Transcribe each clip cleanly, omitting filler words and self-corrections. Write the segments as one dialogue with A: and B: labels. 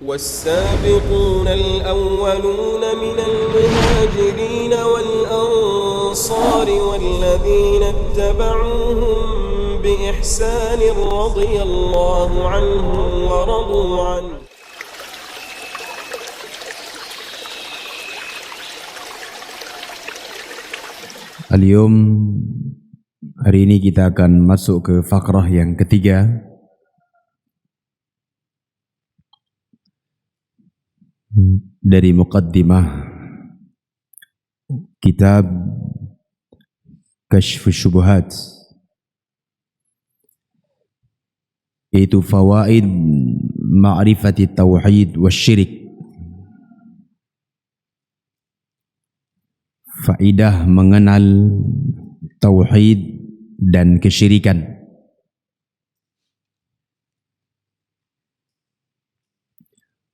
A: والسابقون الأولون من المهاجرين والأنصار والذين اتبعوهم بإحسان رضي الله عنهم ورضوا عنه.
B: Al-yawm, hari ini kita akan masuk ke fakrah yang ketiga dari muqaddimah kitab Kashf Syubuhat, yaitu fawaid ma'rifati tauhid wa syirik, faedah mengenal tauhid dan kesyirikan.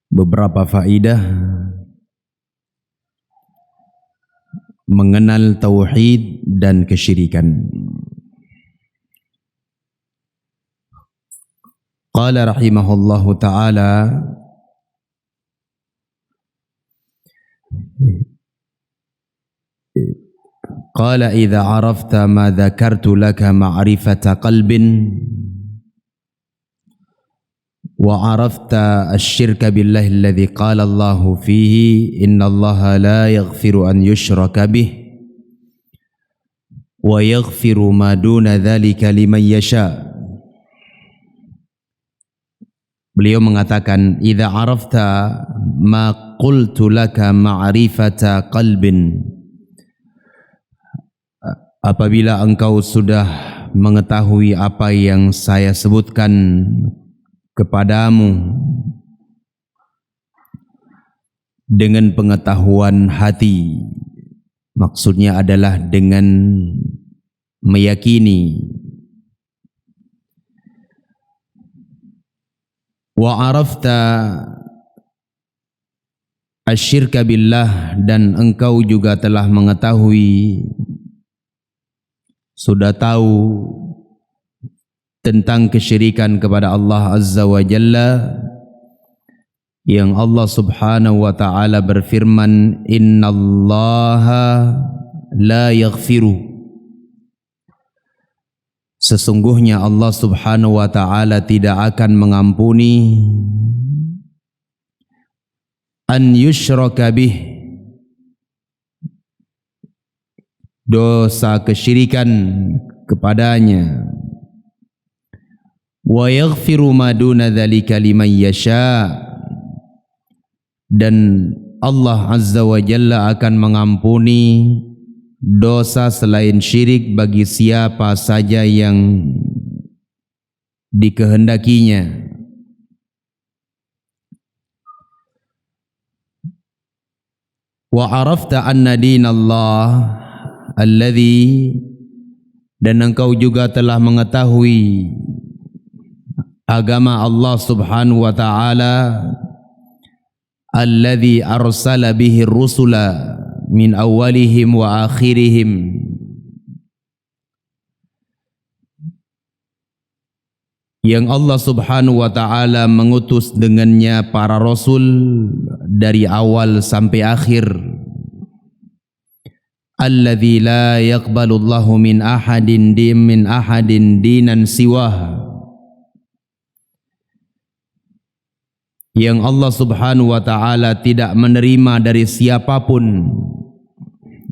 B: Beberapa faedah mengenal tauhid dan kesyirikan. Qala rahimahullahu ta'ala, qala idza arafta ma dzakartu laka ma'rifata qalbin wa arafta asy-syirka billahi alladhi qala Allahu fihi innallaha la yaghfiru an yushraka bih wa yaghfiru ma duna dzalika liman yasha. Beliau mengatakan, idza arafta ma qultu laka ma'rifata qalbin, apabila engkau sudah mengetahui apa yang saya sebutkan kepadamu dengan pengetahuan hati, maksudnya adalah dengan meyakini, wa arafta asyirka billah, dan engkau juga telah mengetahui, sudah tahu tentang kesyirikan kepada Allah Azza wa Jalla, yang Allah Subhanahu wa ta'ala berfirman, innallaha la yaghfiru, sesungguhnya Allah Subhanahu wa ta'ala tidak akan mengampuni an yushraka bih, dosa kesyirikan kepadanya, wa yaghfiru ma duna dzalika liman yasha, dan Allah Azza wa Jalla akan mengampuni dosa selain syirik bagi siapa saja yang dikehendakinya. Wa arafta anna dinallah alladhi, dan engkau juga telah mengetahui agama Allah Subhanahu wa ta'ala, alladhi arsala bihi rusula min awalihim wa akhirihim, yang Allah Subhanahu wa ta'ala mengutus dengannya para rasul dari awal sampai akhir. Alladzi la yaqbalu Allahu min ahadin dinan siwah, yang Allah Subhanahu wa ta'ala tidak menerima dari siapapun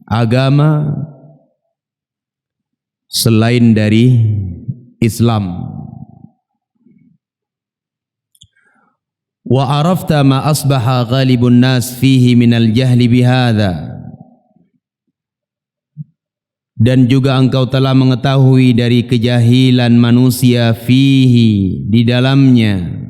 B: agama selain dari Islam. Wa arafta ma asbaha ghalibun nas fihi minal jahli bihadza, dan juga engkau telah mengetahui dari kejahilan manusia fihi, di dalamnya,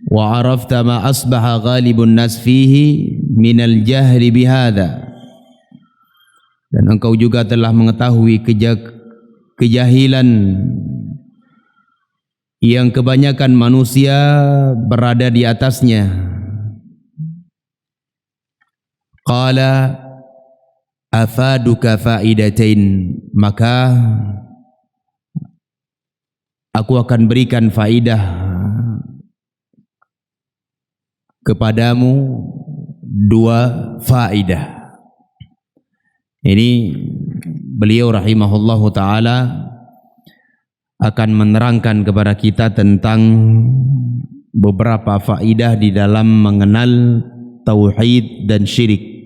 B: wa arafta ma asbaha ghalibun nas fihi minal jahli bihadza, dan engkau juga telah mengetahui kejahilan yang kebanyakan manusia berada di atasnya. qala afaduka faidatain, maka aku akan berikan faidah kepadamu dua faidah. Ini beliau rahimahullahu ta'ala akan menerangkan kepada kita tentang beberapa faidah di dalam mengenal tauhid dan syirik.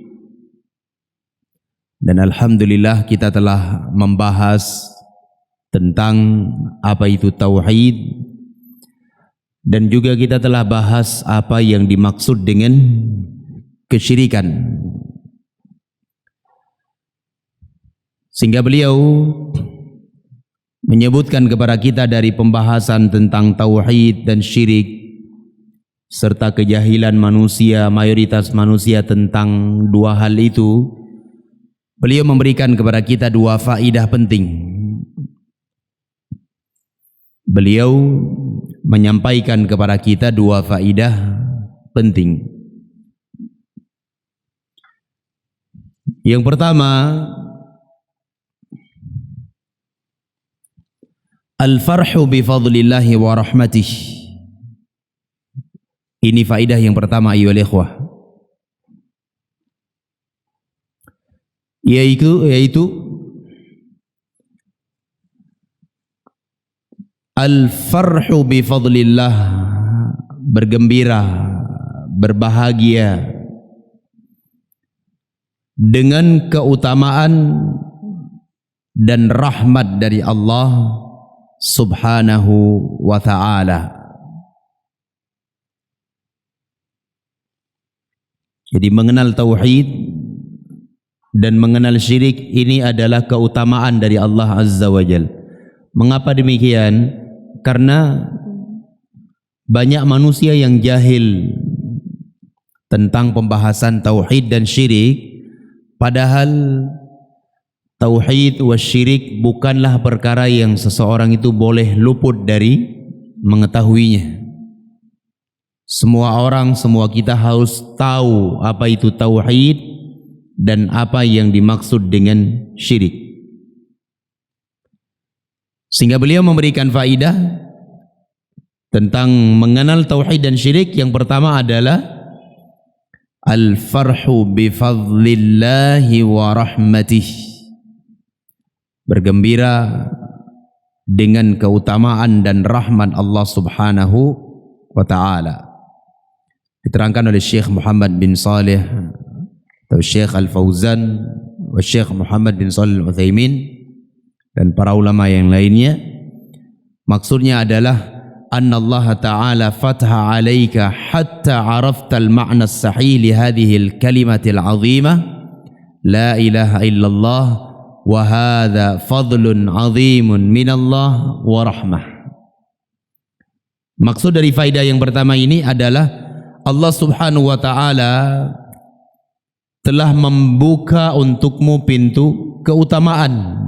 B: Dan alhamdulillah kita telah membahas tentang apa itu tauhid, dan juga kita telah bahas apa yang dimaksud dengan kesyirikan. Sehingga beliau menyebutkan kepada kita dari pembahasan tentang tauhid dan syirik serta kejahilan manusia, mayoritas manusia tentang dua hal itu, beliau memberikan kepada kita dua faidah penting. Beliau menyampaikan kepada kita dua faidah penting. Yang pertama, al-farhu bi fadlillahi wa rahmatih. Ini faidah yang pertama ayyuhal ikhwah. Yaitu al-farhu bi fadlillah, bergembira, berbahagia dengan keutamaan dan rahmat dari Allah subhanahu wa ta'ala. Jadi mengenal tauhid dan mengenal syirik ini adalah keutamaan dari Allah azza wa jal. Mengapa demikian? Karena banyak manusia yang jahil tentang pembahasan tauhid dan syirik, padahal tauhid wa syirik bukanlah perkara yang seseorang itu boleh luput dari mengetahuinya. Semua orang, semua kita harus tahu apa itu tauhid dan apa yang dimaksud dengan syirik. Sehingga beliau memberikan faidah tentang mengenal tauhid dan syirik. Yang pertama adalah al-farhu bi fadlillahi wa rahmatih, bergembira dengan keutamaan dan rahmat Allah subhanahu wa ta'ala. Diterangkan oleh Syekh Muhammad bin Salih atau Syekh Al-Fauzan wa Syekh Muhammad bin Shalih Al-Utsaimin dan para ulama yang lainnya. Maksudnya adalah anna Allah ta'ala fatha 'alaika hatta 'arafta al-ma'na as-sahih li hadhihi al-kalimati al-'azimah la ilaha illallah wa hadha fadlun 'azimun minallah wa rahmah. Maksud dari faidah yang pertama ini adalah Allah subhanahu wa ta'ala telah membuka untukmu pintu keutamaan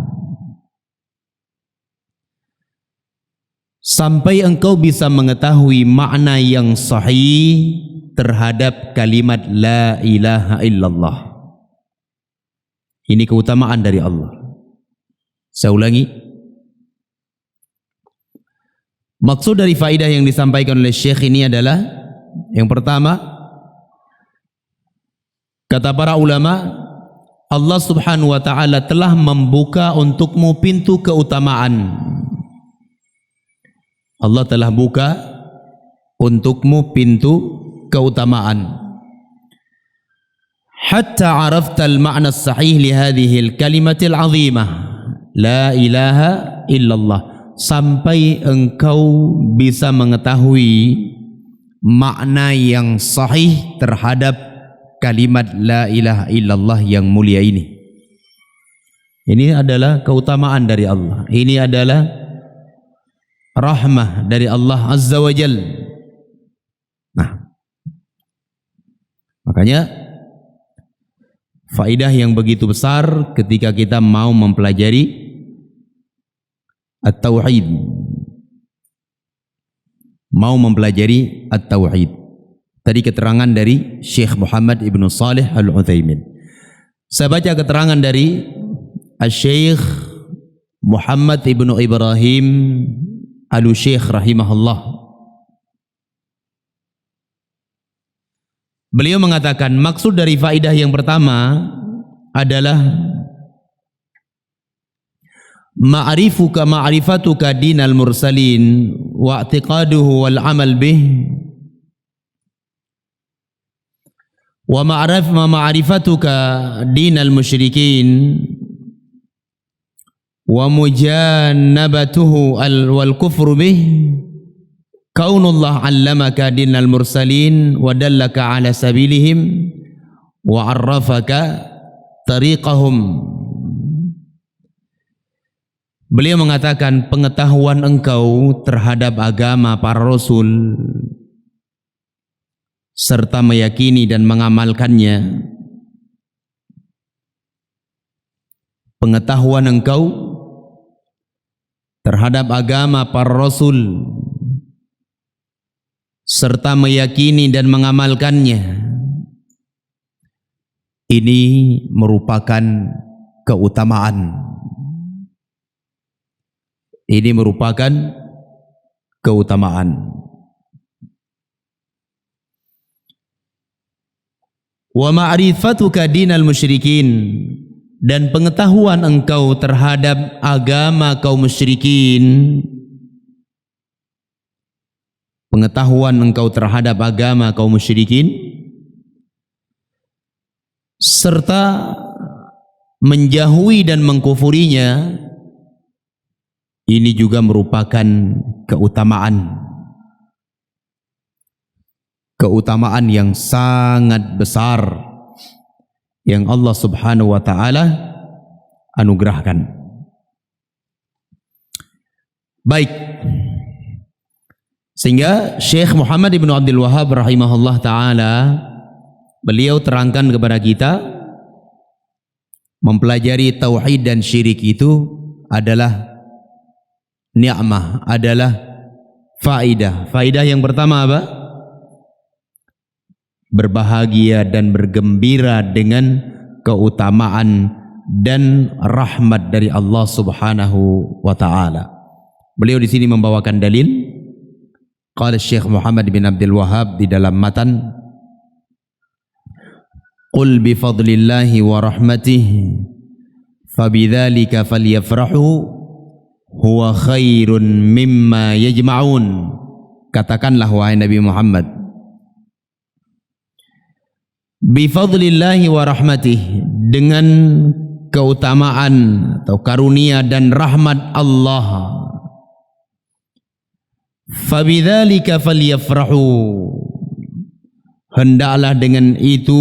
B: sampai engkau bisa mengetahui makna yang sahih terhadap kalimat la ilaha illallah. Ini keutamaan dari Allah. Saya ulangi. Maksud dari faidah yang disampaikan oleh Syekh ini adalah yang pertama, kata para ulama, Allah subhanahu wa ta'ala telah membuka untukmu pintu keutamaan. Allah telah buka untukmu pintu keutamaan. Hatta arafta al-ma'na as-sahih li hadhihi al-kalimati al-'azimah la ilaha illallah, sampai engkau bisa mengetahui makna yang sahih terhadap kalimat la ilaha illallah yang mulia ini. Ini adalah keutamaan dari Allah. Ini adalah rahmah dari Allah azza wa jal. Nah, makanya faidah yang begitu besar ketika kita mau mempelajari at-tauhid, mau mempelajari at-tauhid. Tadi keterangan dari Syekh Muhammad ibn Shalih Al-Utsaimin. Saya baca keterangan dari Syekh Muhammad ibnu Ibrahim Al-Syekh rahimahullah. Beliau mengatakan maksud dari faidah yang pertama adalah ma'rifatuka dinal mursalin wa i'tiqaduhu wal amal bih wa ma'rifatuka dinal musyrikin wa mujannabatuhu wal kufru bih kaunullah 'allamaka dinal mursalin wa dallaka 'ala sabilihim wa 'arrafaka tariqahum. Beliau mengatakan pengetahuan engkau terhadap agama para rasul serta meyakini dan mengamalkannya. Pengetahuan engkau terhadap agama para rasul serta meyakini dan mengamalkannya, ini merupakan keutamaan. Ini merupakan keutamaan. Wa ma'rifatuka dinal musyrikin, dan pengetahuan engkau terhadap agama kaum musyrikin. Pengetahuan engkau terhadap agama kaum musyrikin serta menjauhi dan mengkufurinya, ini juga merupakan keutamaan. Keutamaan yang sangat besar yang Allah Subhanahu wa taala anugerahkan. Baik. Sehingga Syekh Muhammad ibnu Abdul Wahhab rahimahullah taala beliau terangkan kepada kita mempelajari tauhid dan syirik itu adalah ni'mah, adalah faidah. Faidah yang pertama apa? Berbahagia dan bergembira dengan keutamaan dan rahmat dari Allah Subhanahu wa taala. Beliau di sini membawakan dalil. Qala Syekh Muhammad bin Abdul Wahhab di dalam matan, "Qul bi fadlillahi wa rahmatihi fabidzalika falyafrahu huwa khairun mimma yajma'un." Katakanlah wahai Nabi Muhammad, bi fadlillahi wa rahmatih, dengan keutamaan atau karunia dan rahmat Allah, fabidzalika falyafrahu, hendaklah dengan itu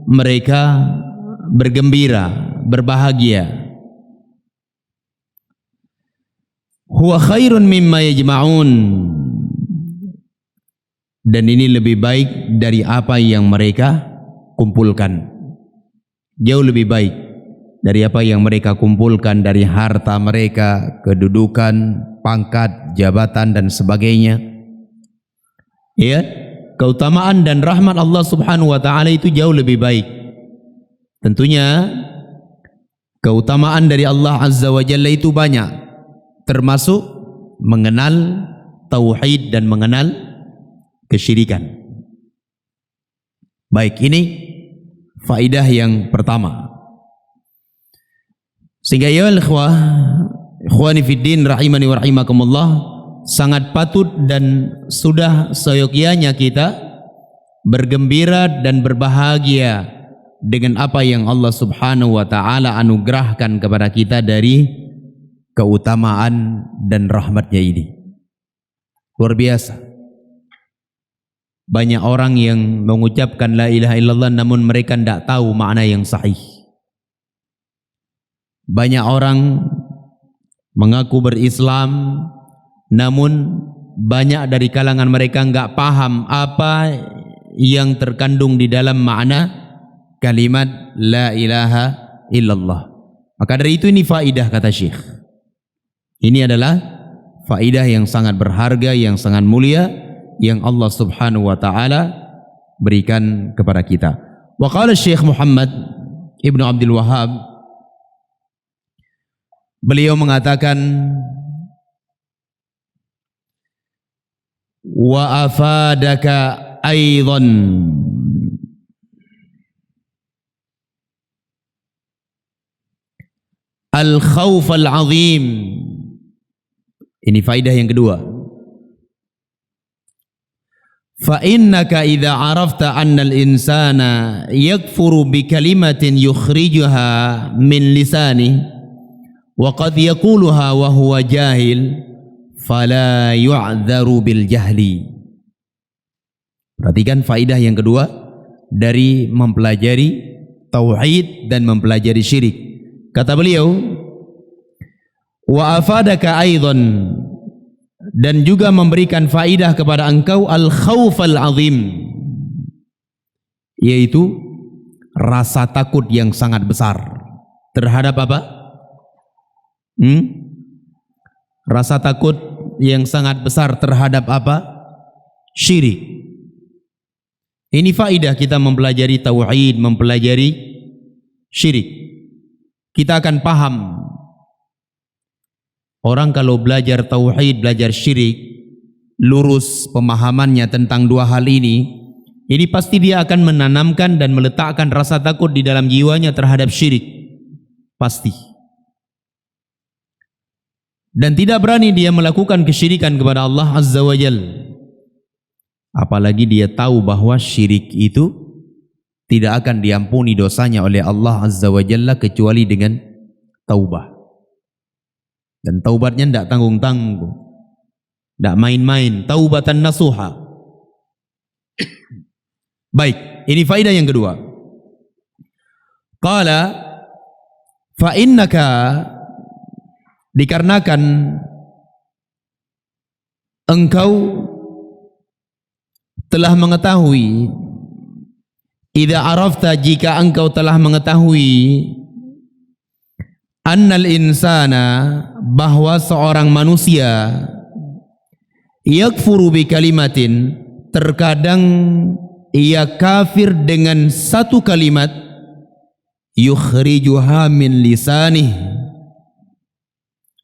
B: mereka bergembira, berbahagia. Huwa khairun mimma yajma'un, dan ini lebih baik dari apa yang mereka kumpulkan. Jauh lebih baik dari apa yang mereka kumpulkan dari harta mereka, kedudukan, pangkat, jabatan dan sebagainya. Ya, keutamaan dan rahmat Allah Subhanahu wa taala itu jauh lebih baik. Tentunya keutamaan dari Allah Azza wa Jalla itu banyak, termasuk mengenal tauhid dan mengenal kesyirikan. Baik, ini faidah yang pertama. Sehingga ya ikhwani fiddin rahimani wa rahimakumullah, sangat patut dan sudah seyogyanya kita bergembira dan berbahagia dengan apa yang Allah Subhanahu wa taala anugerahkan kepada kita dari keutamaan dan rahmatnya ini. Luar biasa. Banyak orang yang mengucapkan la ilaha illallah namun mereka tidak tahu makna yang sahih. Banyak orang mengaku berislam namun banyak dari kalangan mereka enggak paham apa yang terkandung di dalam makna kalimat la ilaha illallah. Maka dari itu ini faidah, kata Syekh. Ini adalah faidah yang sangat berharga, yang sangat mulia, yang Allah Subhanahu wa taala berikan kepada kita. Wa qala Syekh Muhammad Ibnu Abdul Wahhab, beliau mengatakan wa afadaka aidan al-khawf al-azim. Ini faidah yang kedua. Fa innaka idza arafta anna al-insana yakfuru bi kalimatin yukhrijuha min lisani wa qad yaquluha wa huwa jahil fala yu'dharu bil jahli. Perhatikan faidah yang kedua dari mempelajari tauhid dan mempelajari syirik. Kata beliau, wa afadaka aidan, dan juga memberikan faidah kepada engkau al-khawf al-azim, yaitu rasa takut yang sangat besar terhadap apa? Rasa takut yang sangat besar terhadap apa? Syirik. Ini faidah kita mempelajari tauhid, mempelajari syirik. Kita akan paham, orang kalau belajar tauhid, belajar syirik, lurus pemahamannya tentang dua hal ini pasti dia akan menanamkan dan meletakkan rasa takut di dalam jiwanya terhadap syirik. Pasti. Dan tidak berani dia melakukan kesyirikan kepada Allah Azza wa Jal. Apalagi dia tahu bahwa syirik itu tidak akan diampuni dosanya oleh Allah Azza wa Jalla kecuali dengan taubah. Dan taubatnya tidak tanggung-tanggung, tidak main-main, taubatan nasuha. Baik, ini faidah yang kedua. Qala fa innaka, dikarenakan engkau telah mengetahui, idza arafta, jika engkau telah mengetahui, annal insana, bahwa seorang manusia, yakfuru bi kalimatin, terkadang ia kafir dengan satu kalimat, yukhrijuha min lisanih,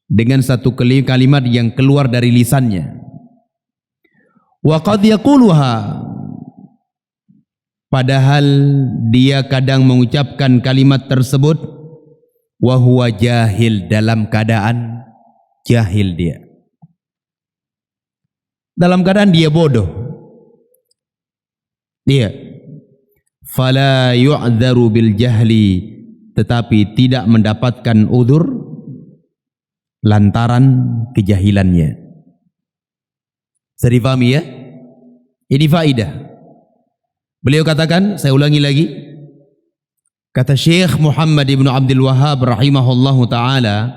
B: dengan satu kalimat yang keluar dari lisannya, wa qad yaquluha, padahal dia kadang mengucapkan kalimat tersebut, wa huwa jahil, dalam keadaan jahil dia, dalam keadaan dia bodoh. Dia fala yu'dharu bil jahli, tetapi tidak mendapatkan udzur lantaran kejahilannya. Bisa dipahami ya? Ini faidah. Beliau katakan, saya ulangi lagi, kata Syekh Muhammad ibn Abdul Wahhab rahimahullahu ta'ala,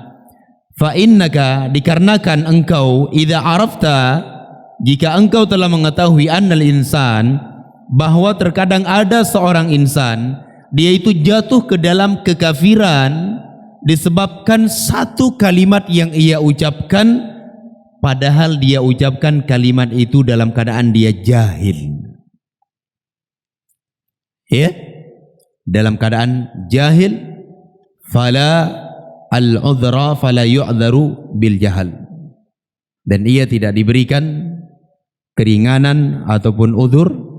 B: fa innaka, dikarenakan engkau, idza arafta, jika engkau telah mengetahui, annal insan, bahwa terkadang ada seorang insan, dia itu jatuh ke dalam kekafiran disebabkan satu kalimat yang ia ucapkan, padahal dia ucapkan kalimat itu dalam keadaan dia jahil. Ya, dalam keadaan jahil, fala al-udhra fala yu'dharu bil jahal, dan ia tidak diberikan keringanan ataupun udzur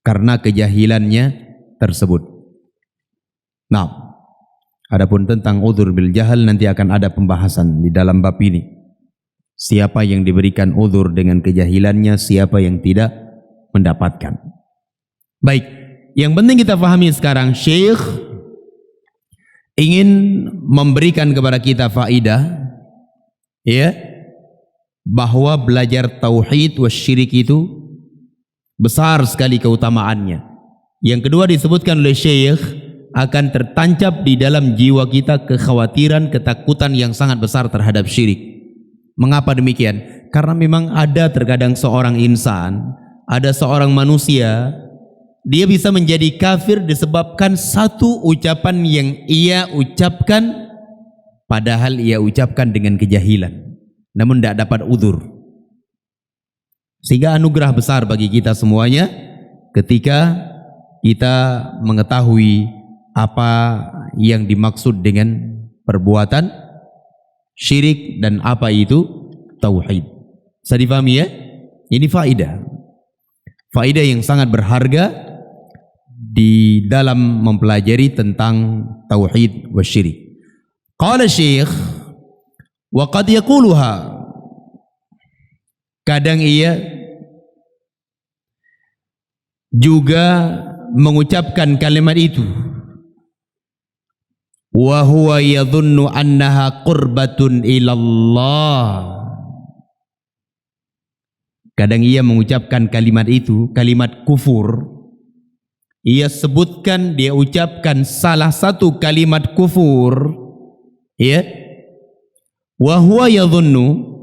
B: karena kejahilannya tersebut. Nah, adapun tentang udzur bil jahal nanti akan ada pembahasan di dalam bab ini. Siapa yang diberikan udzur dengan kejahilannya, siapa yang tidak mendapatkan. Baik, yang penting kita pahami sekarang, Syekh ingin memberikan kepada kita faidah, ya, bahwa belajar tauhid wasyirik itu besar sekali keutamaannya. Yang kedua, disebutkan oleh Syekh, akan tertancap di dalam jiwa kita kekhawatiran, ketakutan yang sangat besar terhadap syirik. Mengapa demikian? Karena memang ada terkadang seorang insan, ada seorang manusia, dia bisa menjadi kafir disebabkan satu ucapan yang ia ucapkan, padahal ia ucapkan dengan kejahilan, namun tidak dapat udzur. Sehingga anugerah besar bagi kita semuanya ketika kita mengetahui apa yang dimaksud dengan perbuatan syirik dan apa itu tauhid. Bisa difahami ya? Ini faidah yang sangat berharga di dalam mempelajari tentang tauhid wa syirik. Qala Syekh, wa qad yaquluha, kadang ia juga mengucapkan kalimat itu, wa huwa yadhunnu annaha qurbatun ilallah. Kadang ia mengucapkan kalimat itu, kalimat kufur. Ia sebutkan, dia ucapkan salah satu kalimat kufur, ya. Wa huwa yadhunnu,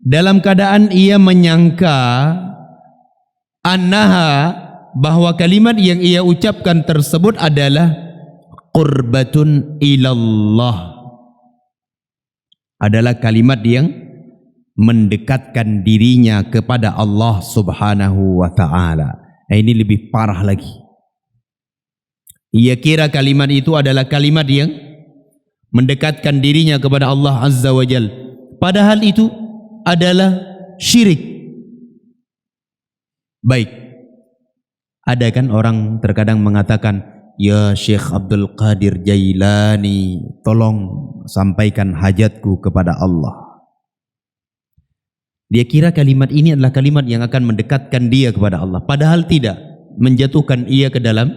B: dalam keadaan ia menyangka, annaha, bahwa kalimat yang ia ucapkan tersebut adalah qurbatun ilallah, adalah kalimat yang mendekatkan dirinya kepada Allah subhanahu wa ta'ala. Ini lebih parah lagi. Ia kira kalimat itu adalah kalimat yang mendekatkan dirinya kepada Allah azza wa jal, padahal itu adalah syirik. Baik, ada kan orang terkadang mengatakan, ya Syekh Abdul Qadir Jailani, tolong sampaikan hajatku kepada Allah. Dia kira kalimat ini adalah kalimat yang akan mendekatkan dia kepada Allah, padahal tidak, menjatuhkan ia ke dalam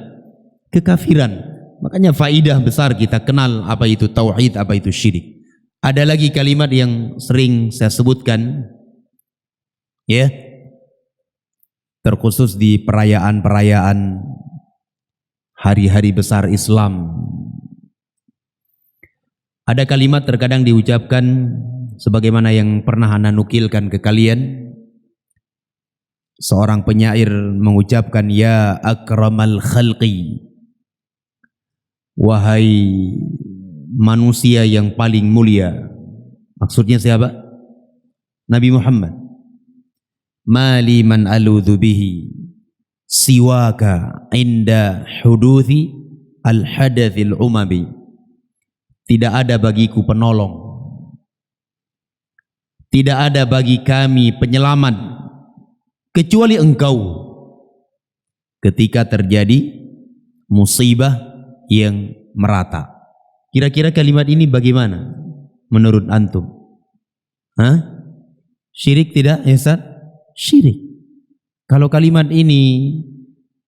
B: kekafiran. Makanya faidah besar kita kenal apa itu tauhid, apa itu syirik. Ada lagi kalimat yang sering saya sebutkan, ya, terkhusus di perayaan-perayaan hari-hari besar Islam. Ada kalimat terkadang diucapkan sebagaimana yang pernah Anda nukilkan ke kalian. Seorang penyair mengucapkan, ya akramal khalqi, wahai manusia yang paling mulia. Maksudnya siapa? Nabi Muhammad. Mali man aludhu bihi siwaka inda huduthi al-hadathil umami. Tidak ada bagiku penolong, tidak ada bagi kami penyelamat kecuali engkau ketika terjadi musibah yang merata. Kira-kira kalimat ini bagaimana menurut antum? Syirik tidak ya Ustaz? Syirik. Kalau kalimat ini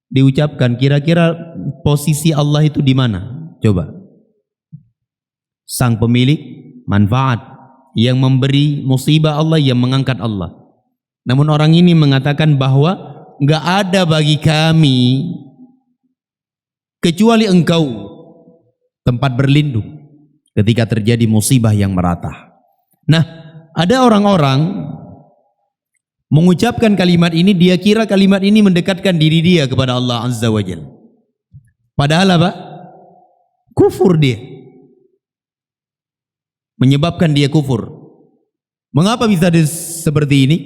B: diucapkan, kira-kira posisi Allah itu di mana? Coba. Sang pemilik manfaat, yang memberi musibah Allah, yang mengangkat Allah. Namun orang ini mengatakan bahwa enggak ada bagi kami kecuali engkau tempat berlindung ketika terjadi musibah yang merata. Nah, ada orang-orang mengucapkan kalimat ini, dia kira kalimat ini mendekatkan diri dia kepada Allah azza wa jalla. Padahal apa? Kufur dia. Menyebabkan dia kufur. Mengapa bisa seperti ini?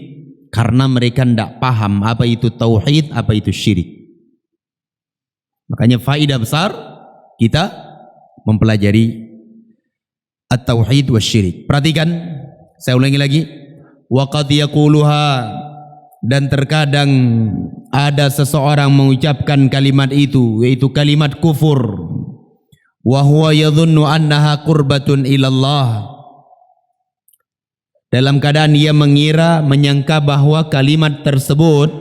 B: Karena mereka tidak paham apa itu tauhid, apa itu syirik. Makanya faedah besar kita mempelajari at-tauhid wa syirik. Perhatikan, saya ulangi lagi. Wa qad yaquluha, dan terkadang ada seseorang mengucapkan kalimat itu, yaitu kalimat kufur. Wa huwa yadhunnu annaha qurbatun ilallah, dalam keadaan ia mengira, menyangka bahwa kalimat tersebut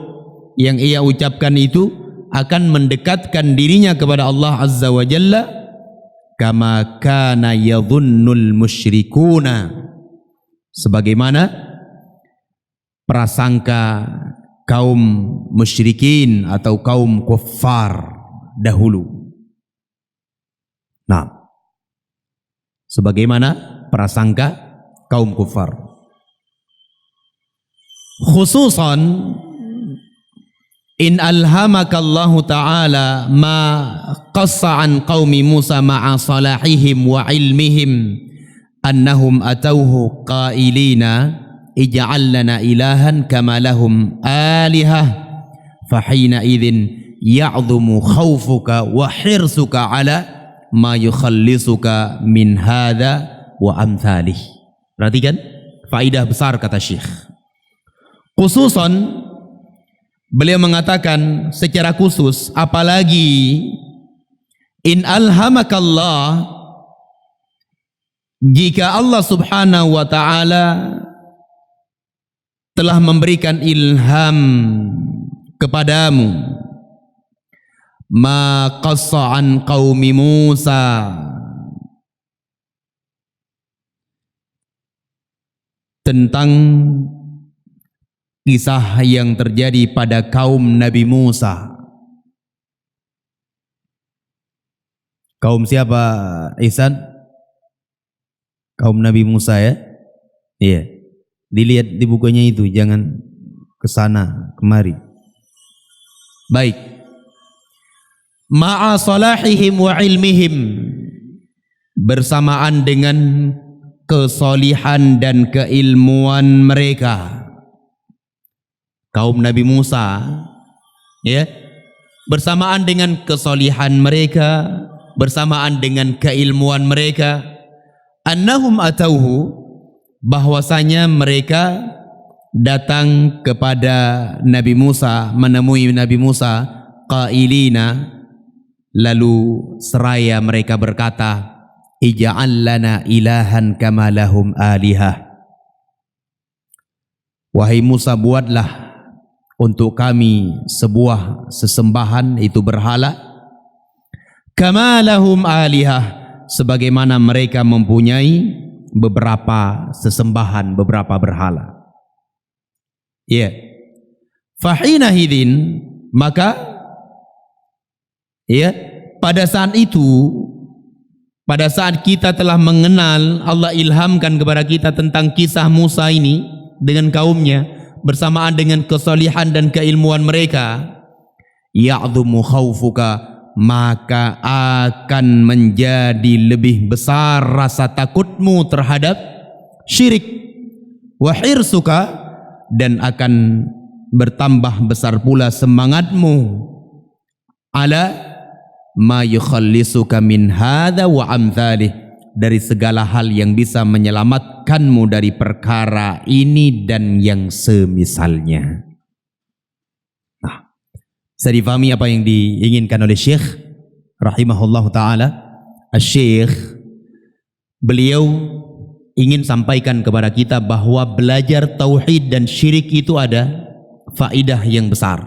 B: yang ia ucapkan itu akan mendekatkan dirinya kepada Allah azza wa jalla, kama kana yadhunnul musyrikuna, sebagaimana prasangka kaum musyrikin atau kaum kuffar dahulu. Nah, sebagaimana prasangka kaum kufar, khususan in alhamakallahu ta'ala ma qassa an qaumi Musa ma'a salahihim wa ilmihim annahum atauhu qailina ij'al lana ilahan kama lahum alihah fahina idzin ya'dhumu khawfuka wa hirsuka ala ma yukhallisuka min hadza wa amthalih. Perhatikan faidah besar kata Syekh. Khususan beliau mengatakan secara khusus, apalagi in alhamakallah, jika Allah subhanahu wa ta'ala telah memberikan ilham kepadamu, ma qassa an qaumi Musa, tentang kisah yang terjadi pada kaum Nabi Musa. Kaum siapa, Ihsan? Kaum Nabi Musa ya? Iya. Dilihat di bukunya itu, jangan kesana kemari. Baik. Ma'a salahihim wa ilmihim, bersamaan dengan kesolihan dan keilmuan mereka. Kaum Nabi Musa ya, bersamaan dengan kesolihan mereka, bersamaan dengan keilmuan mereka, annahum atauhu, bahwasanya mereka datang kepada Nabi Musa, menemui Nabi Musa, qailina, lalu seraya mereka berkata, ij'al lana ilahan kama lahum alihah, wahai Musa, buatlah untuk kami sebuah sesembahan, itu berhala, kama lahum alihah, sebagaimana mereka mempunyai beberapa sesembahan, beberapa berhala. Ya, fahina hidin, maka ya, pada saat itu, pada saat kita telah mengenal, Allah ilhamkan kepada kita tentang kisah Musa ini dengan kaumnya, bersamaan dengan kesalihan dan keilmuan mereka, ya'dhumu khawfuka, maka akan menjadi lebih besar rasa takutmu terhadap syirik, wa hirsuka, dan akan bertambah besar pula semangatmu ala ma yukhallisuka min hadza wa amthalih, dari segala hal yang bisa menyelamatkanmu dari perkara ini dan yang semisalnya. Nah, bisa difahami apa yang diinginkan oleh Syekh rahimahullahu ta'ala. Syekh, beliau ingin sampaikan kepada kita bahwa belajar tauhid dan syirik itu ada faidah yang besar.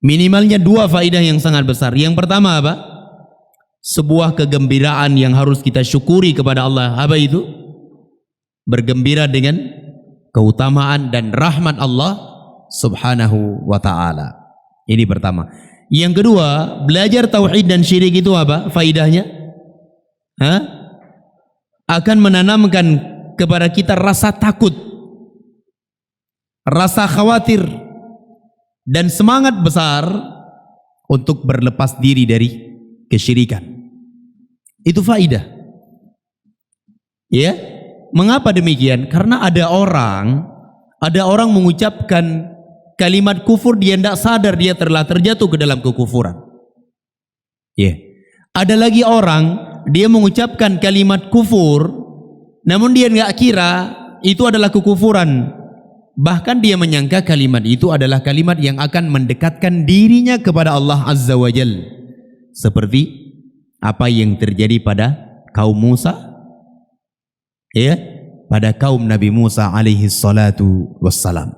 B: Minimalnya dua faidah yang sangat besar. Yang pertama apa? Sebuah kegembiraan yang harus kita syukuri kepada Allah. Apa itu? Bergembira dengan keutamaan dan rahmat Allah subhanahu wa ta'ala. Ini pertama. Yang kedua, belajar tauhid dan syirik itu apa faidahnya? Akan menanamkan kepada kita rasa takut, rasa khawatir, dan semangat besar untuk berlepas diri dari kesyirikan. Itu faidah. Ya, mengapa demikian? Karena ada orang mengucapkan kalimat kufur, dia tidak sadar dia telah terjatuh ke dalam kekufuran. Ya. Ada lagi orang, dia mengucapkan kalimat kufur, namun dia nggak kira itu adalah kekufuran. Bahkan dia menyangka kalimat itu adalah kalimat yang akan mendekatkan dirinya kepada Allah Azza wa Jal. Seperti apa yang terjadi pada kaum Musa, ya, pada kaum Nabi Musa alaihi salatu wassalam.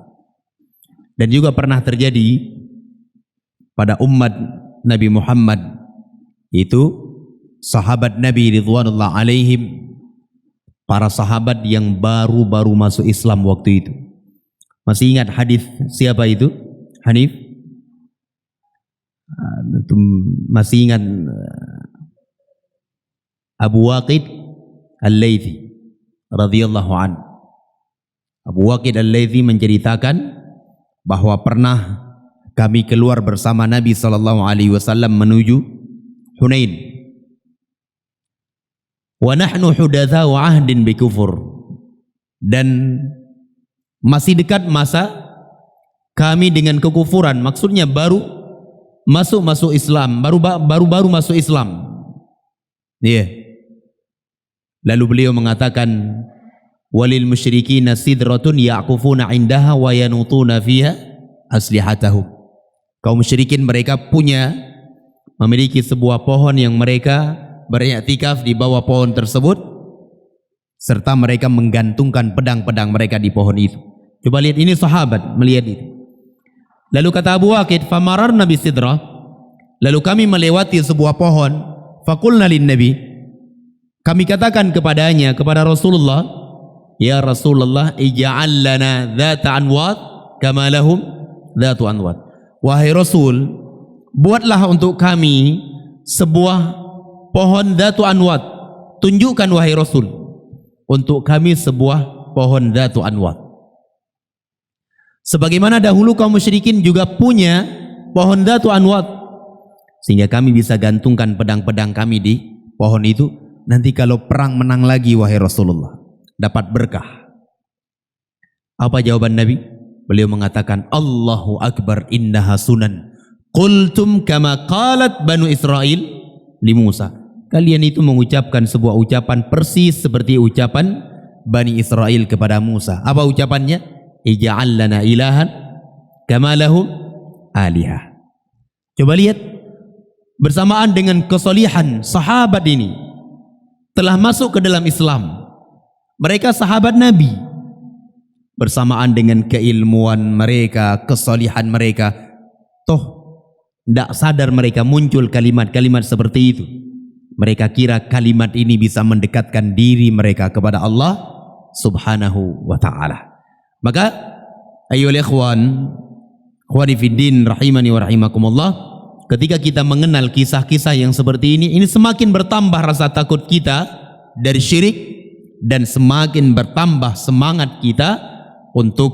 B: Dan juga pernah terjadi pada umat Nabi Muhammad, itu sahabat Nabi ridwanullah alaihim, para sahabat yang baru-baru masuk Islam waktu itu. Masih ingat hadis siapa itu? Hanif? Masih ingat Abu Waqid Al-Laythi radhiyallahu an. Abu Waqid Al-Laythi menceritakan bahwa pernah kami keluar bersama Nabi SAW menuju Hunain. Wa nahnu hudatsau ahdin bi kufur, dan masih dekat masa kami dengan kekufuran, maksudnya baru masuk Islam, baru masuk Islam. Iya. Lalu beliau mengatakan, walil musyrikina sidratun ya'kufuna indaha wa yanutuna fiha aslihatahum. Kaum musyrikin mereka memiliki sebuah pohon yang mereka beriktikaf di bawah pohon tersebut, serta mereka menggantungkan pedang-pedang mereka di pohon itu. Coba lihat, ini sahabat melihat itu. Lalu kata Abu Waqid, famararna bisidrah, lalu kami melewati sebuah pohon, faqulna lin nabi, kami katakan kepadanya, kepada Rasulullah, ya Rasulullah, ij'al lana dhata anwat kama lahum dhatu anwat. Wahai Rasul, buatlah untuk kami sebuah pohon dhatu anwat. Tunjukkan wahai Rasul, untuk kami sebuah pohon dhatu anwat. Sebagaimana dahulu kaum musyrikin juga punya pohon dhatu anwat, sehingga kami bisa gantungkan pedang-pedang kami di pohon itu. Nanti kalau perang menang lagi wahai Rasulullah, dapat berkah. Apa jawaban Nabi? Beliau mengatakan, Allahu Akbar, innaha sunan. Qultum kama qalat Banu Israel li Musa. Kalian itu mengucapkan sebuah ucapan persis seperti ucapan Bani Israel kepada Musa. Apa ucapannya? Ij'al lana ilahan kama lahum alihah. Coba lihat, bersamaan dengan kesolihan sahabat ini telah masuk ke dalam Islam. Mereka sahabat Nabi. Bersamaan dengan keilmuan mereka, kesolihan mereka, toh tidak sadar mereka muncul kalimat-kalimat seperti itu. Mereka kira kalimat ini bisa mendekatkan diri mereka kepada Allah subhanahu wa ta'ala. Maka ayyuhal ikhwan, ikhwani fiddin rahimani wa rahimakumullah, ketika kita mengenal kisah-kisah yang seperti ini semakin bertambah rasa takut kita dari syirik, dan semakin bertambah semangat kita untuk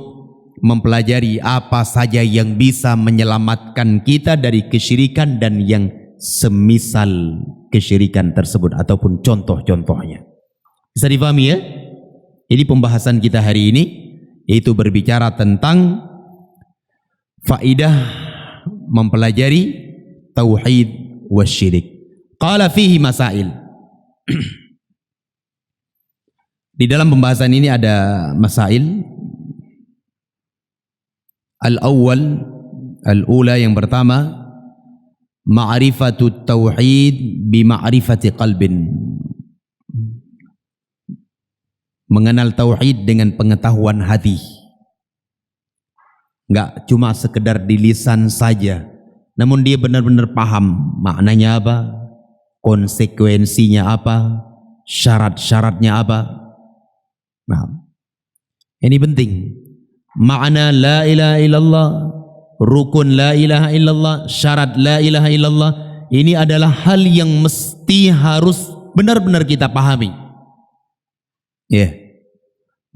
B: mempelajari apa saja yang bisa menyelamatkan kita dari kesyirikan dan yang semisal kesyirikan tersebut ataupun contoh-contohnya. Bisa dipahami ya? Jadi pembahasan kita hari ini yaitu berbicara tentang faidah mempelajari tauhid wasyirik. Qala fihi masail. Di dalam pembahasan ini ada masail. Al-awwal, al-ula yang pertama, ma'rifatut tauhid bi ma'rifati qalbin. Mengenal tauhid dengan pengetahuan hati. Enggak cuma sekedar di lisan saja, namun dia benar-benar paham maknanya apa, konsekuensinya apa, syarat-syaratnya apa. Nah, ini penting. Makna la ilaha illallah, rukun la ilaha illallah, syarat la ilaha illallah, ini adalah hal yang mesti harus benar-benar kita pahami. Ya,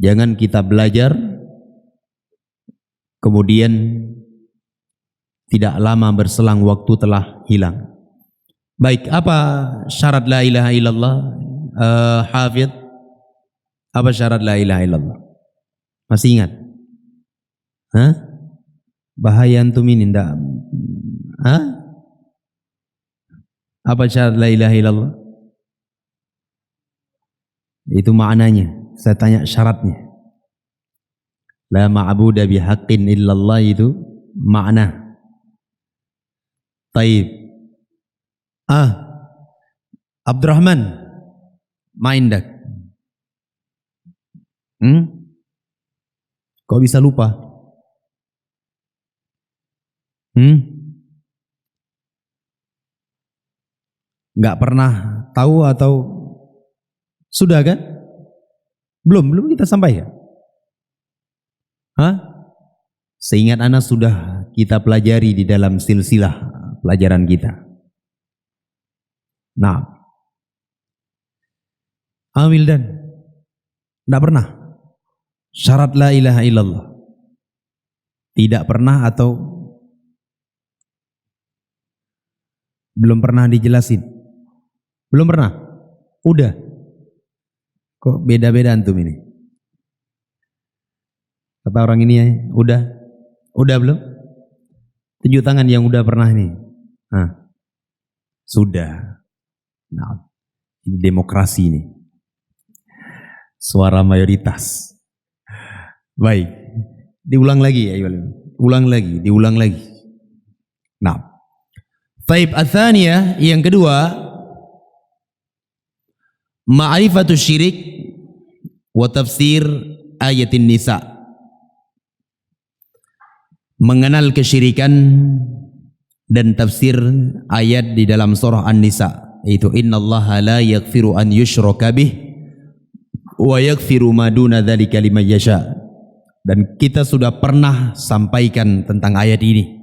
B: jangan kita belajar kemudian tidak lama berselang waktu telah hilang. Baik, apa syarat la ilaha illallah? Hafidh, apa syarat la ilaha illallah? Masih ingat? Hah? Bahaya antum ini enggak? Hah? Apa syarat la ilaha illallah? Itu maknanya. Saya tanya syaratnya. La ma'buda bihaqqin illallah, itu makna. Taib. Abdurrahman, maindak. Kok bisa lupa? Nggak pernah tahu atau sudah kan? Belum kita sampaikan. Seingat anak sudah kita pelajari di dalam silsilah pelajaran kita. Nah, Wildan, nggak pernah syarat la ilaha illallah. Tidak pernah atau belum pernah dijelasin? Belum pernah? Udah? Kok beda-beda antum ini? Kata orang ini ya, udah? Udah belum? Tunjuk tangan yang udah pernah ini. Sudah. Nah, ini demokrasi ini. Suara mayoritas. Baik. Diulang lagi ya, ulang lagi, diulang lagi. Nah. Taib atsaniyah yang kedua, ma'rifatu syirik wa tafsir ayatin nisa. Mengenal kesyirikan dan tafsir ayat di dalam surah An-Nisa, yaitu innallaha la yaghfiru an yushraka bih wa yaghfiru ma duna dzalika liman yasha. Dan kita sudah pernah sampaikan tentang ayat ini,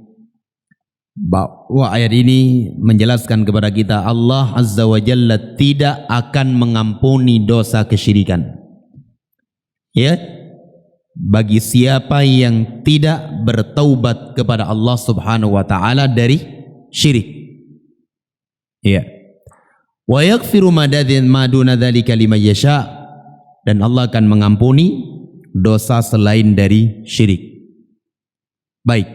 B: bahwa ayat ini menjelaskan kepada kita Allah Azza wa Jalla tidak akan mengampuni dosa kesyirikan. Ya, bagi siapa yang tidak bertaubat kepada Allah Subhanahu wa taala dari syirik. Ya. Wa yaghfiru ma duna dzalika liman yasha, dan Allah akan mengampuni dosa selain dari syirik. Baik.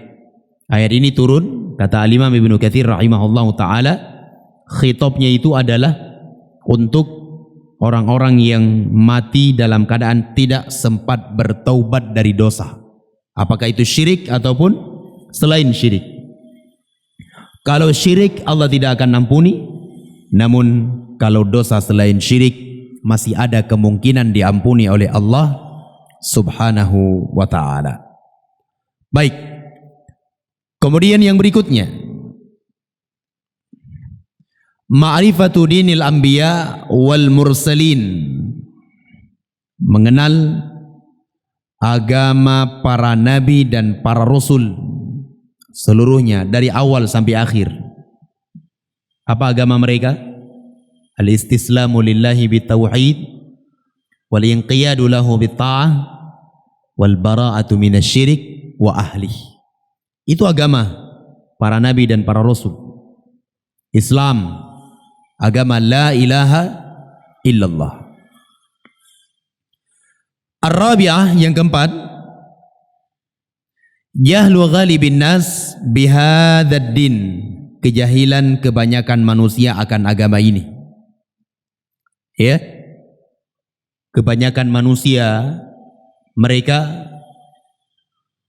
B: Ayat ini turun, kata Al-Imam Ibnu Katsir rahimahullahu taala, khitabnya itu adalah untuk orang-orang yang mati dalam keadaan tidak sempat bertaubat dari dosa, apakah itu syirik ataupun selain syirik. Kalau syirik Allah tidak akan ampuni, namun kalau dosa selain syirik masih ada kemungkinan diampuni oleh Allah Subhanahu wa taala. Baik. Kemudian yang berikutnya, ma'rifatu dinil anbiya wal mursalin, mengenal agama para nabi dan para rasul seluruhnya dari awal sampai akhir. Apa agama mereka? Al-istislamu lillahi bitauhid wal inqiyadu lahu bitta'ah wal bara'atu minasyirik wa ahlihi. Itu agama para nabi dan para rasul. Islam, agama la ilaha illallah. Ar-rabi'ah yang keempat, jahlu ghalibin nas bihadzal din, kejahilan kebanyakan manusia akan agama ini. Ya. Kebanyakan manusia mereka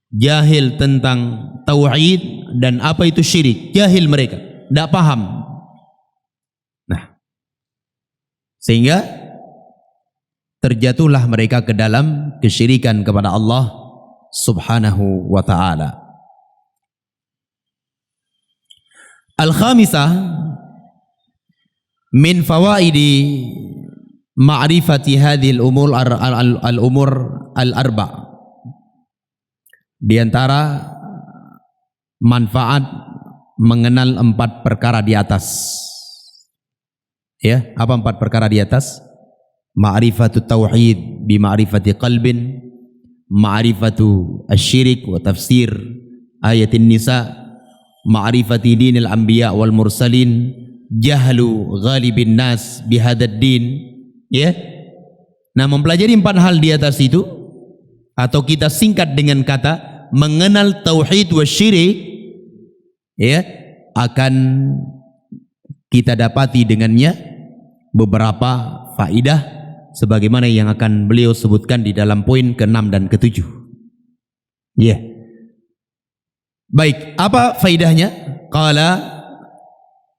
B: jahil tentang tauhid dan apa itu syirik. Jahil mereka, tidak paham. Nah, sehingga terjatuhlah mereka ke dalam kesyirikan kepada Allah Subhanahu wa ta'ala. Al-khamisah min fawaidi ma'rifati hadhil umur al-umur al-arba'. Di antara manfaat mengenal 4 perkara di atas. Ya, apa 4 perkara di atas? Ma'rifatut tauhid bi ma'rifati qalbin, ma'rifatu asyirik wa tafsir ayatin nisa, ma'rifati dinil anbiya wal mursalin, jahlu ghalibin nas bihadad din. Ya. Nah, mempelajari 4 hal di atas itu, atau kita singkat dengan kata mengenal tauhid wa syirik, ya, akan kita dapati dengannya beberapa faidah sebagaimana yang akan beliau sebutkan di dalam poin ke-6 dan ke-7. Ya. Baik, apa faidahnya? Qala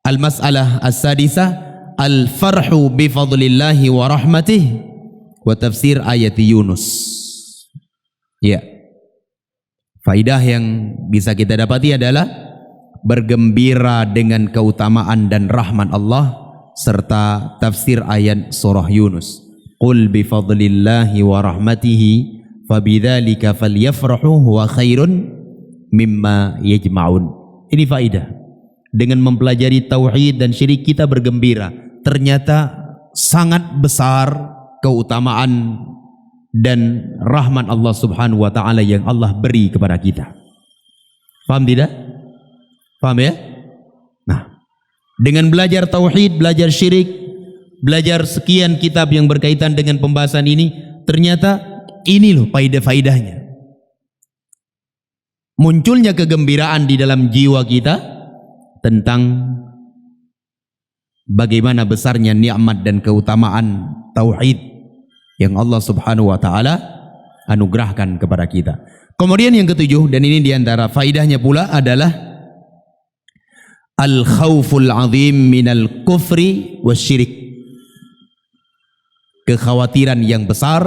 B: al-mas'alah as-sadisah al-farhu bi fadlillahi wa rahmatihi wa tafsir ayat Yunus. Ya. Faidah yang bisa kita dapati adalah bergembira dengan keutamaan dan rahmat Allah serta tafsir ayat surah Yunus. Qul bi fadlillahi wa rahmatihi fabidzalika falyafrahu huwa khairun mimma yajma'un. Ini faidah. Dengan mempelajari tauhid dan syirik kita bergembira. Ternyata sangat besar keutamaan dan rahmat Allah Subhanahu wa taala yang Allah beri kepada kita. Paham tidak? Paham ya? Nah, dengan belajar tauhid, belajar syirik, belajar sekian kitab yang berkaitan dengan pembahasan ini, ternyata ini loh tentang bagaimana besarnya nikmat dan keutamaan tauhid yang Allah Subhanahu wa taala anugerahkan kepada kita. Kemudian yang ketujuh, dan ini diantara faidahnya pula, adalah al-khawful azim minal kufri wasyirik. Kekhawatiran yang besar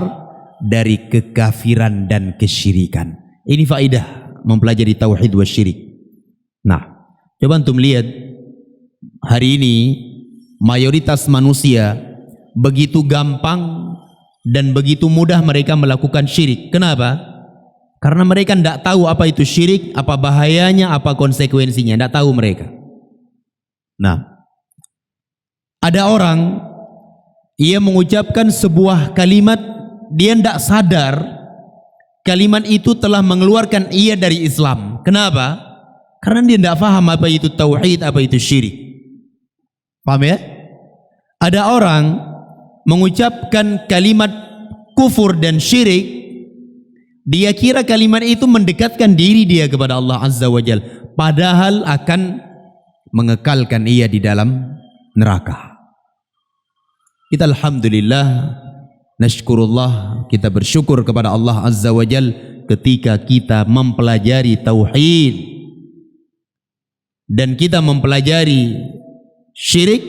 B: dari kekafiran dan kesyirikan. Ini faidah mempelajari tauhid wasyirik. Nah, coba antum lihat hari ini mayoritas manusia begitu gampang dan begitu mudah mereka melakukan syirik. Kenapa? Karena mereka tidak tahu apa itu syirik, apa bahayanya, apa konsekuensinya. Tidak tahu mereka. Nah, ada orang, ia mengucapkan sebuah kalimat, dia tidak sadar kalimat itu telah mengeluarkan ia dari Islam. Kenapa? Karena dia tidak paham apa itu tauhid, apa itu syirik. Paham ya? Ada orang mengucapkan kalimat kufur dan syirik, dia kira kalimat itu mendekatkan diri dia kepada Allah Azza wa Jal, padahal akan mengekalkan ia di dalam neraka. Kita alhamdulillah, nashkurullah, kita bersyukur kepada Allah Azza wa Jal ketika kita mempelajari tauhid dan kita mempelajari syirik,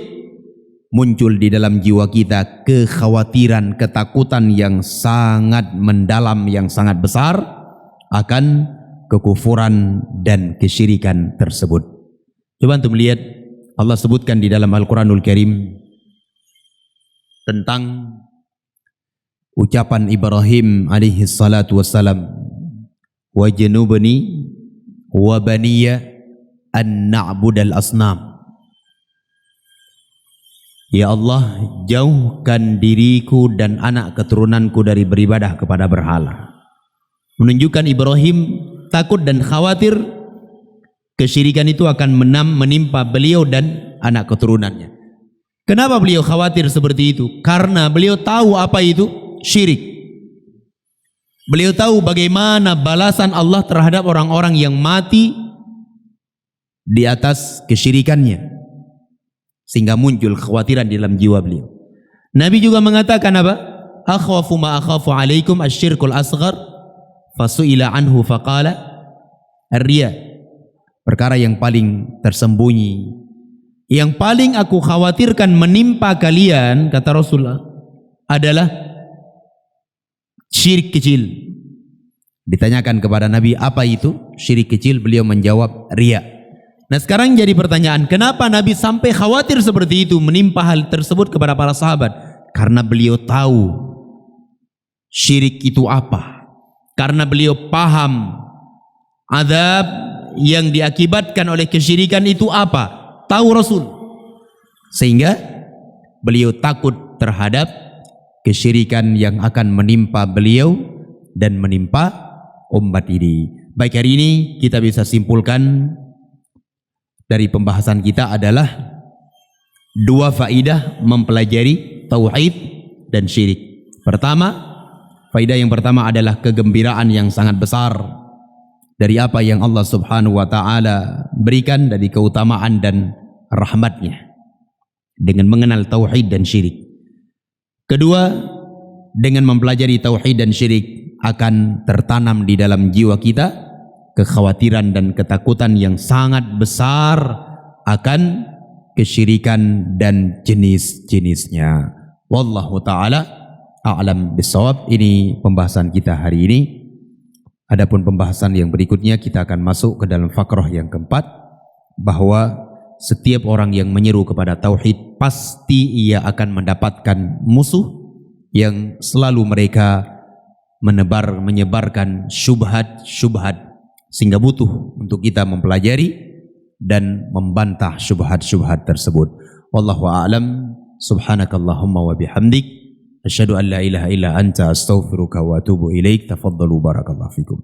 B: muncul di dalam jiwa kita kekhawatiran, ketakutan yang sangat mendalam, yang sangat besar akan kekufuran dan kesyirikan tersebut. Coba antum lihat, Allah sebutkan di dalam Al-Quranul Karim tentang ucapan Ibrahim alaihi salatu wassalam, wa janubni wa baniya an na'budal asnam. Ya Allah, jauhkan diriku dan anak keturunanku dari beribadah kepada berhala. Menunjukkan Ibrahim takut dan khawatir kesyirikan itu akan menimpa beliau dan anak keturunannya. Kenapa beliau khawatir seperti itu? Karena beliau tahu apa itu syirik. Beliau tahu bagaimana balasan Allah terhadap orang-orang yang mati di atas kesyirikannya, sehingga muncul kekhawatiran di dalam jiwa beliau. Nabi juga mengatakan apa? Akhwafu ma akhafu alaikum asyirkul asghar fasu'ila anhu faqala ar-riya. Perkara yang paling tersembunyi, yang paling aku khawatirkan menimpa kalian, kata Rasulullah, adalah syirik kecil. Ditanyakan kepada Nabi, apa itu syirik kecil? Beliau menjawab, riya. Nah, sekarang jadi pertanyaan, kenapa Nabi sampai khawatir seperti itu menimpa hal tersebut kepada para sahabat? Karena beliau tahu syirik itu apa. Karena beliau paham azab yang diakibatkan oleh kesyirikan itu apa. Tahu Rasul. Sehingga beliau takut terhadap kesyirikan yang akan menimpa beliau dan menimpa umat ini. Baik, hari ini kita bisa simpulkan dari pembahasan kita adalah dua faidah mempelajari tauhid dan syirik. Pertama, faidah yang pertama adalah kegembiraan yang sangat besar dari apa yang Allah Subhanahu wa taala berikan dari keutamaan dan rahmatnya dengan mengenal tauhid dan syirik. Kedua, dengan mempelajari tauhid dan syirik akan tertanam di dalam jiwa kita kekhawatiran dan ketakutan yang sangat besar akan kesyirikan dan jenis-jenisnya. Wallahu ta'ala a'lam bissawab. Ini pembahasan kita hari ini. Adapun pembahasan yang berikutnya kita akan masuk ke dalam fakrah yang keempat, bahwa setiap orang yang menyeru kepada tauhid pasti ia akan mendapatkan musuh yang selalu mereka menyebarkan syubhat-syubhat, sehingga butuh untuk kita mempelajari dan membantah syubhat-syubhat tersebut. Wallahu a'lam. Subhanakallahumma wa bihamdik asyhadu an la ilaha illa anta astaghfiruka wa atubu ilaik. Tafaddalu barakallahu fikum.